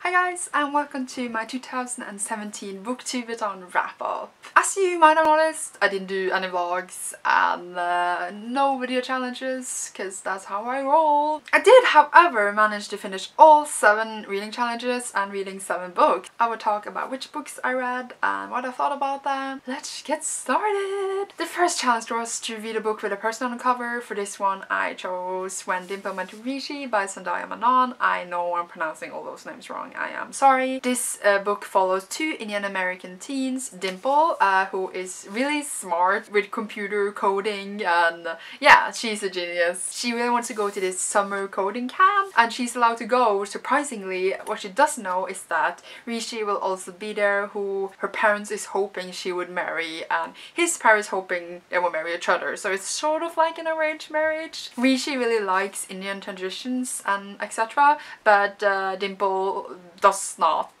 Hi guys, and welcome to my 2017 BookTubeAthon wrap-up. As you might have noticed, I didn't do any vlogs and no video challenges, because that's how I roll. I did, however, manage to finish all 7 reading challenges and reading 7 books. I will talk about which books I read and what I thought about them. Let's get started! The first challenge was to read a book with a person on the cover. For this one, I chose When Dimple Met Rishi by Zendaya Manon. I know I'm pronouncing all those names wrong. I am sorry. This book follows 2 Indian American teens, Dimple, who is really smart with computer coding, and yeah, she's a genius. She really wants to go to this summer coding camp and she's allowed to go. Surprisingly, what she doesn't know is that Rishi will also be there, who her parents is hoping she would marry, and his parents hoping they will marry each other. So it's sort of like an arranged marriage. Rishi really likes Indian traditions and etc. But Dimple does not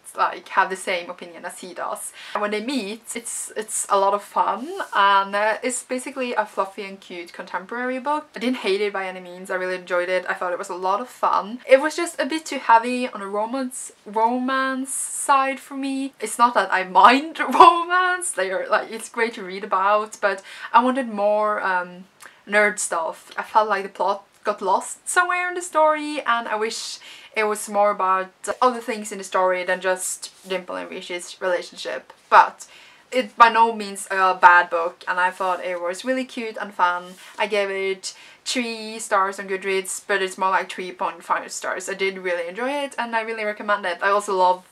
have the same opinion as he does. And when they meet, it's a lot of fun, and it's basically a fluffy and cute contemporary book. I didn't hate it by any means. I really enjoyed it. I thought it was a lot of fun. It was just a bit too heavy on a romance side for me. It's not that I mind romance. They are it's great to read about, but I wanted more nerd stuff. I felt like the plot got lost somewhere in the story, and I wish it was more about other things in the story than just Dimple and Rishi's relationship. But it's by no means a bad book, and I thought it was really cute and fun. I gave it 3 stars on Goodreads, but it's more like 3.5 stars. I did really enjoy it and I really recommend it. I also love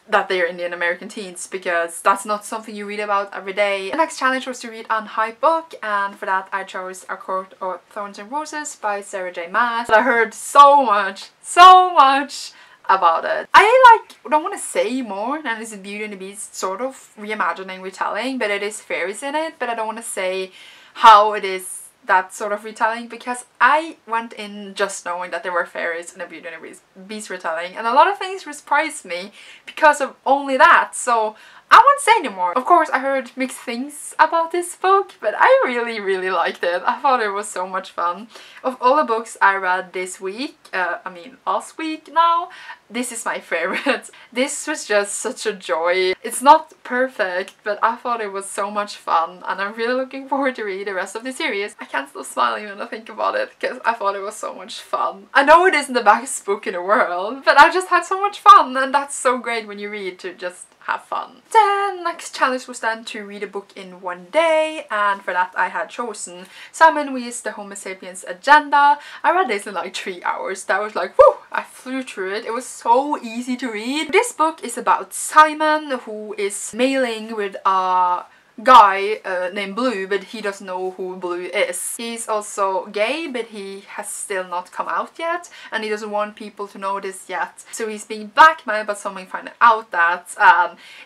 that they're Indian American teens, because that's not something you read about every day. The next challenge was to read an hype book, and for that I chose A Court of Thorns and Roses by Sarah J Maas. I heard so much about it. I don't want to say more than it's Beauty and the Beast sort of reimagining retelling, but it is fairies in it, but I don't want to say how it is that sort of retelling, because I went in just knowing that there were fairies in a Beauty and the Beast retelling, and a lot of things surprised me because of only that, so I won't say anymore. Of course, I heard mixed things about this book, but I really liked it. I thought it was so much fun. Of all the books I read this week, last week now, this is my favorite. This was just such a joy. It's not perfect, but I thought it was so much fun, and I'm really looking forward to read the rest of the series. I can't stop smiling when I think about it, because I thought it was so much fun. I know it isn't the best book in the world, but I just had so much fun, and that's so great when you read, to just have fun. Then next challenge was then to read a book in one day, and for that I had chosen Simon Weis' The Homo Sapiens Agenda. I read this in like 3 hours. That was like, whew, I flew through it. It was so easy to read. This book is about Simon, who is mailing with a guy named Blue, but he doesn't know who Blue is. He's also gay, but he has still not come out yet, and he doesn't want people to know this yet. So he's being blackmailed by someone finding out that,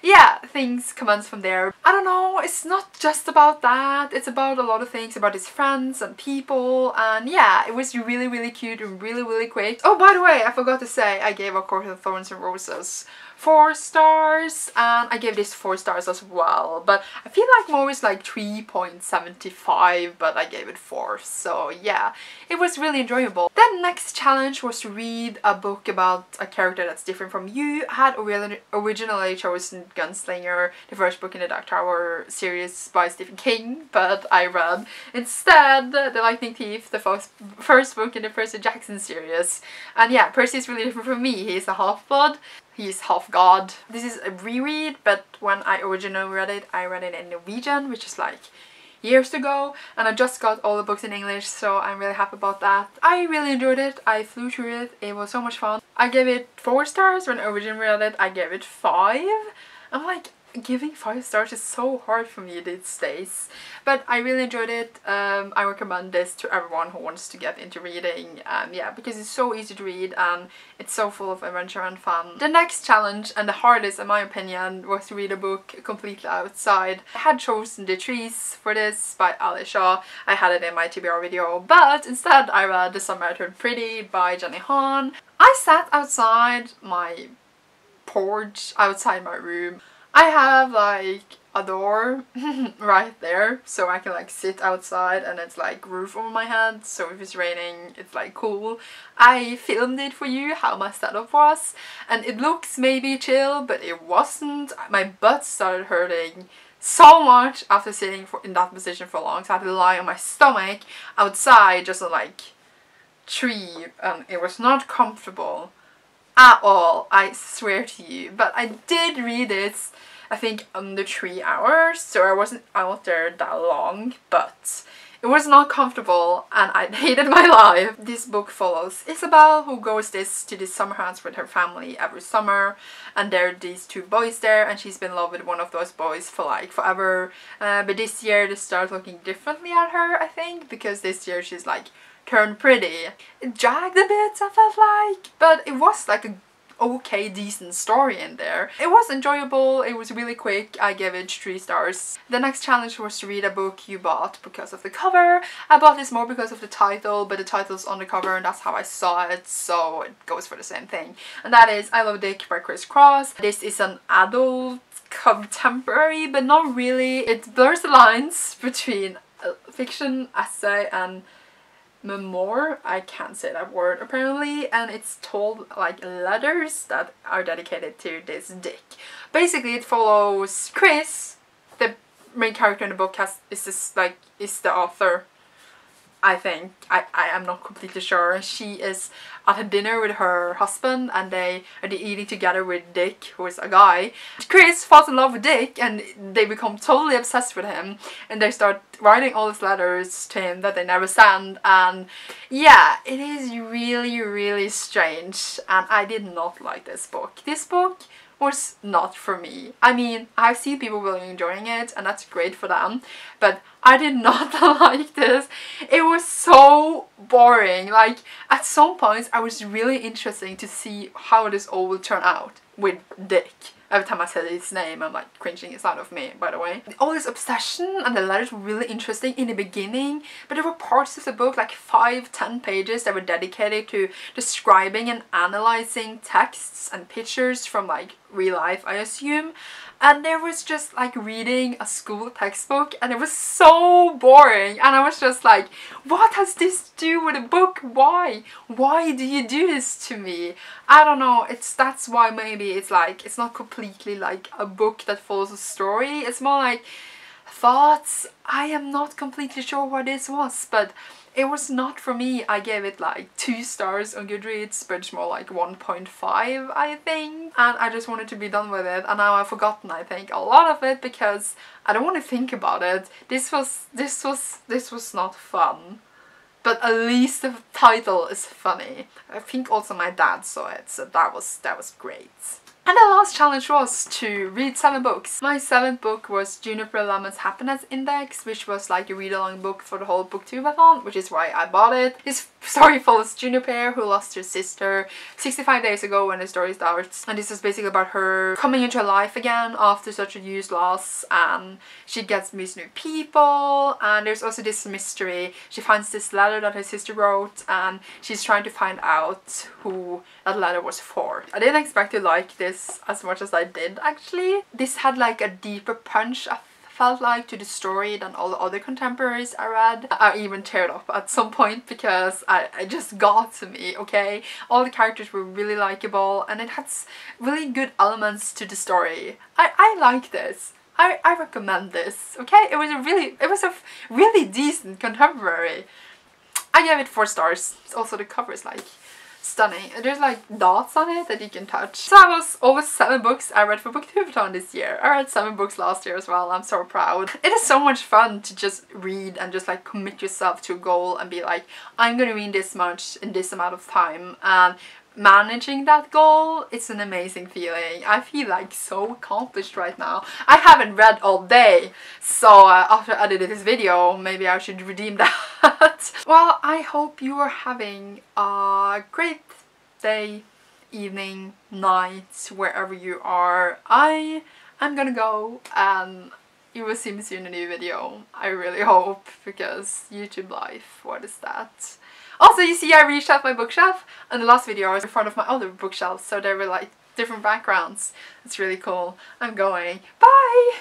yeah, things commence from there. I don't know, it's not just about that. It's about a lot of things, about his friends and people, and yeah, it was really cute and really quick. Oh, by the way, I forgot to say, I gave A Court of Thorns and Roses 4 stars, and I gave this 4 stars as well, but I feel like more is like 3.75, but I gave it 4, so yeah, it was really enjoyable. Then next challenge was to read a book about a character that's different from you. I had originally chosen Gunslinger, the first book in the Dark Tower series by Stephen King, but I read instead The Lightning Thief, the first book in the Percy Jackson series. And yeah, Percy is really different from me. He's a half-blood. He's half god. This is a reread, but when I originally read it, I read it in Norwegian, which is like years ago, and I just got all the books in English, so I'm really happy about that. I really enjoyed it. I flew through it. It was so much fun. I gave it 4 stars. When I originally read it, I gave it 5. I'm like, giving 5 stars is so hard for me these days, but I really enjoyed it. I recommend this to everyone who wants to get into reading, yeah, because it's so easy to read and it's so full of adventure and fun. The next challenge, and the hardest in my opinion, was to read a book completely outside. I had chosen The Trees for this by Ali Shaw. I had it in my TBR video, but instead I read The Summer I Turned Pretty by Jenny Han. I sat outside my porch, outside my room. I have like a door right there, so I can like sit outside and it's like roof over my head, so if it's raining it's like cool. I filmed it for you how my setup was, and it looks maybe chill, but it wasn't. My butt started hurting so much after sitting in that position for long, so I had to lie on my stomach outside just on like tree, and it was not comfortable at all, I swear to you. But I did read it, I think under 3 hours, so I wasn't out there that long, but it was not comfortable and I hated my life. This book follows Isabel, who goes to this summer house with her family every summer, and there are these 2 boys there, and she's been in love with one of those boys for like forever, but this year they start looking differently at her, I think, because this year she's like turned pretty. It dragged a bit, I felt like, but it was like a okay, decent story in there. It was enjoyable, it was really quick, I gave it 3 stars. The next challenge was to read a book you bought because of the cover. I bought this more because of the title, but the title's on the cover and that's how I saw it, so it goes for the same thing. And that is I Love Dick by Chris Cross. This is an adult contemporary, but not really. It blurs the lines between fiction, essay and memoir, I can't say that word apparently, and it's told like letters that are dedicated to this Dick. Basically it follows Chris, the main character in the book, is the author, I think. I am not completely sure. She is at a dinner with her husband and they are eating together with Dick, who is a guy. Chris falls in love with Dick and they become totally obsessed with him, and they start writing all these letters to him that they never send, and yeah, it is really strange, and I did not like this book. This book was not for me. I mean, I've seen people really enjoying it and that's great for them, but I did not like this. It was so boring. Like at some points I was really interested to see how this all will turn out with Dick. Every time I said his name, I'm like cringing inside of me, by the way. All this obsession and the letters were really interesting in the beginning, but there were parts of the book, like 5-10 pages, that were dedicated to describing and analyzing texts and pictures from like real life, I assume. And there was just like reading a school textbook, and it was so boring, and I was just like, what has this to do with a book? Why do you do this to me? I don't know. That's why maybe it's like it's not completely like a book that follows a story. It's more like thoughts. I am not completely sure what this was, but it was not for me. I gave it like 2 stars on Goodreads, but it's more like 1.5, I think. And I just wanted to be done with it, and now I've forgotten, I think, a lot of it because I don't want to think about it. This was not fun. But at least the title is funny. I think also my dad saw it, so that was great. And the last challenge was to read 7 books. My 7th book was Juniper Lemon's Happiness Index, which was like a read-along book for the whole BookTubeAthon, which is why I bought it. This story follows Juniper, who lost her sister 65 days ago when the story starts. And this is basically about her coming into her life again after such a huge loss, and she gets to meet new people, and there's also this mystery. She finds this letter that her sister wrote, and she's trying to find out who that letter was for. I didn't expect to like this as much as I did, actually. This had like a deeper punch, I felt like, to the story than all the other contemporaries I read. I even teared up at some point because it just got to me, okay? All the characters were really likable and it had really good elements to the story. I like this. I recommend this, okay? It was a really decent contemporary. I gave it 4 stars. Also the cover is like stunning. There's like dots on it that you can touch. So that was all the 7 books I read for BookTubeAthon this year. I read 7 books last year as well. I'm so proud. It is so much fun to just read and just like commit yourself to a goal and be like, I'm gonna read this much in this amount of time, and managing that goal, it's an amazing feeling. I feel like so accomplished right now. I haven't read all day, so after I edited this video, maybe I should redeem that. Well, I hope you are having a great day, evening, night, wherever you are. I'm gonna go and you will see me soon in a new video. I really hope, because YouTube life, what is that? Also, you see I reshelved my bookshelf, and the last video I was in front of my other bookshelf, so they were like different backgrounds. It's really cool. I'm going. Bye!